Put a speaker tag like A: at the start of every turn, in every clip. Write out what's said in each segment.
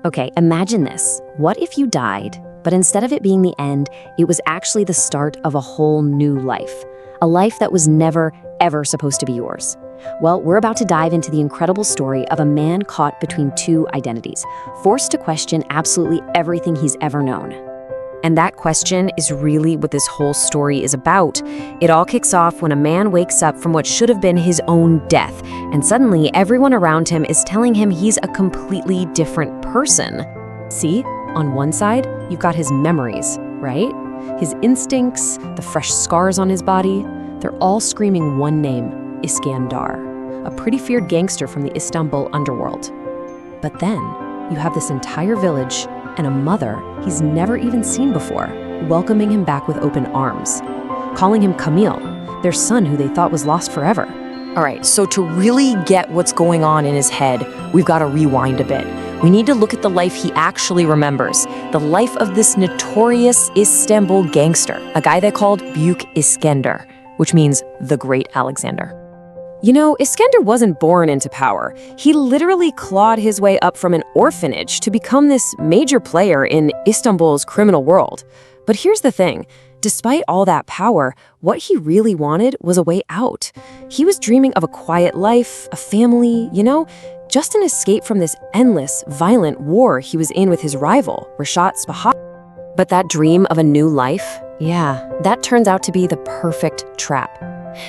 A: Okay, imagine this. What if you died, but instead of it being the end, it was actually the start of a whole new life? A life that was never, ever supposed to be yours. Well, we're about to dive into the incredible story of a man caught between two identities, forced to question absolutely everything he's ever known. And that question is really what this whole story is about. It all kicks off when a man wakes up from what should have been his own death, and suddenly everyone around him is telling him he's a completely different person. See, on one side, you've got his memories, right? His instincts, the fresh scars on his body, they're all screaming one name, Iskender, a pretty feared gangster from the Istanbul underworld. But then, you have this entire village and a mother he's never even seen before, welcoming him back with open arms, calling him Kamil, their son who they thought was lost forever.
B: All right, so to really get what's going on in his head, we've got to rewind a bit. We need to look at the life he actually remembers, the life of this notorious Istanbul gangster, a guy they called Büyük İskender, which means the Great Alexander. You know, Iskender wasn't born into power. He literally clawed his way up from an orphanage to become this major player in Istanbul's criminal world. But here's the thing. Despite all that power, what he really wanted was a way out. He was dreaming of a quiet life, a family, just an escape from this endless, violent war he was in with his rival, Reşat Spaha. But that dream of a new life, that turns out to be the perfect trap.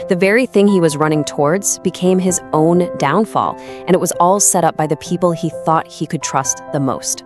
B: The very thing he was running towards became his own downfall, and it was all set up by the people he thought he could trust the most.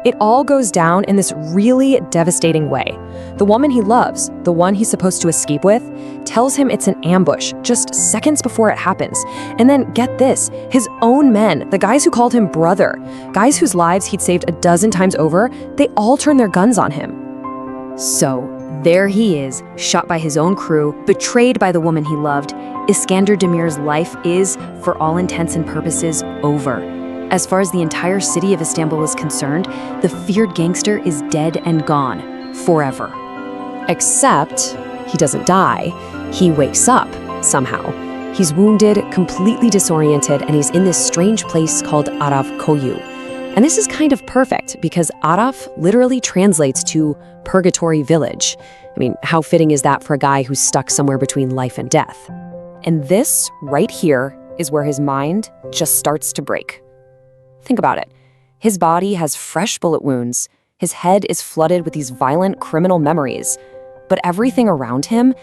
B: It all goes down in this really devastating way. The woman he loves, the one he's supposed to escape with, tells him it's an ambush just seconds before it happens. And then, get this, his own men, the guys who called him brother, guys whose lives he'd saved a dozen times over, they all turn their guns on him. So, there he is, shot by his own crew, betrayed by the woman he loved. Iskender Demir's life is, for all intents and purposes, over. As far as the entire city of Istanbul is concerned, the feared gangster is dead and gone, forever. Except, he doesn't die. He wakes up, somehow. He's wounded, completely disoriented, and he's in this strange place called Koyu. And this is kind of perfect, because Araf literally translates to purgatory village. I mean, how fitting is that for a guy who's stuck somewhere between life and death? And this, right here, is where his mind just starts to break. Think about it. His body has fresh bullet wounds. His head is flooded with these violent criminal memories. But everything around him,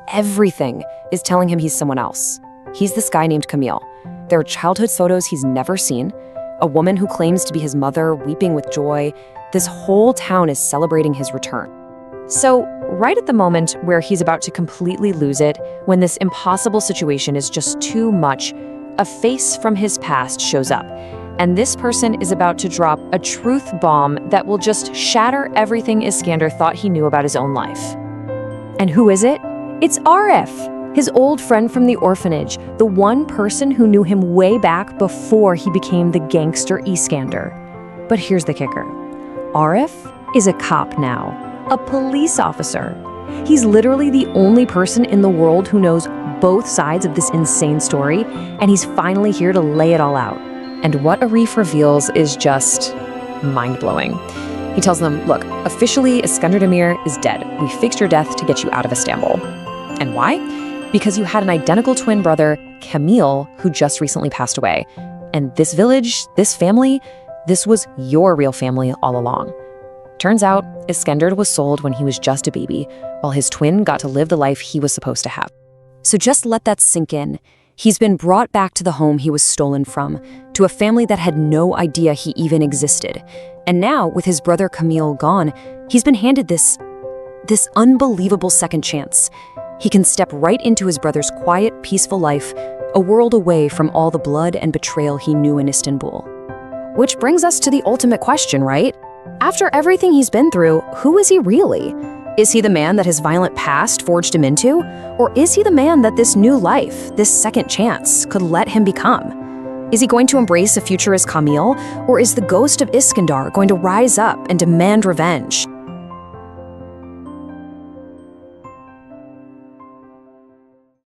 B: everything, is telling him he's someone else. He's this guy named Kamil. There are childhood photos he's never seen, a woman who claims to be his mother weeping with joy. This whole town is celebrating his return. So, right at the moment where he's about to completely lose it, when this impossible situation is just too much, a face from his past shows up. And this person is about to drop a truth bomb that will just shatter everything Iskender thought he knew about his own life. And who is it? It's Arif, his old friend from the orphanage, the one person who knew him way back before he became the gangster Iskender. But here's the kicker. Arif is a cop now, a police officer. He's literally the only person in the world who knows both sides of this insane story, and he's finally here to lay it all out. And what Arif reveals is just mind-blowing. He tells them, look, officially Iskender Demir is dead. We fixed your death to get you out of Istanbul. And why? Because you had an identical twin brother, Kamil, who just recently passed away. And this village, this family, this was your real family all along. Turns out, Iskender was sold when he was just a baby, while his twin got to live the life he was supposed to have. So just let that sink in. He's been brought back to the home he was stolen from, to a family that had no idea he even existed. And now, with his brother Kamil gone, he's been handed this unbelievable second chance. He can step right into his brother's quiet, peaceful life, a world away from all the blood and betrayal he knew in Istanbul. Which brings us to the ultimate question, right? After everything he's been through, who is he really? Is he the man that his violent past forged him into? Or is he the man that this new life, this second chance, could let him become? Is he going to embrace a future as Kamil? Or is the ghost of Iskender going to rise up and demand revenge?